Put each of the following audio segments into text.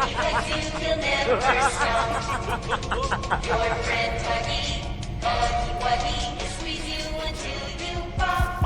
you will never stop. Your friend Huggy, Huggy Wuggy, will squeeze you until you pop.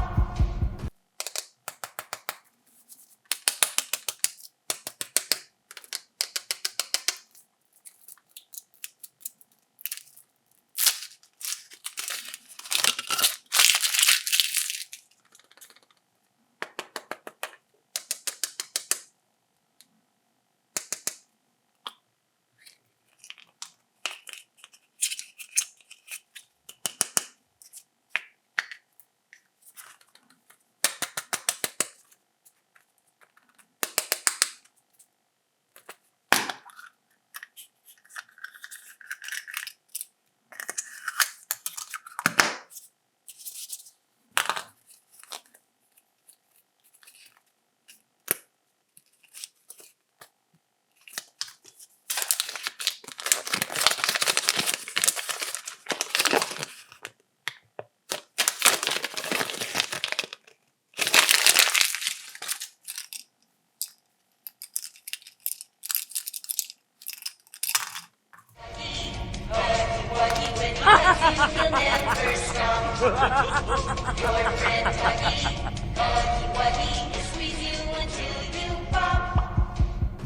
You'll never stop. Your friend Huggy,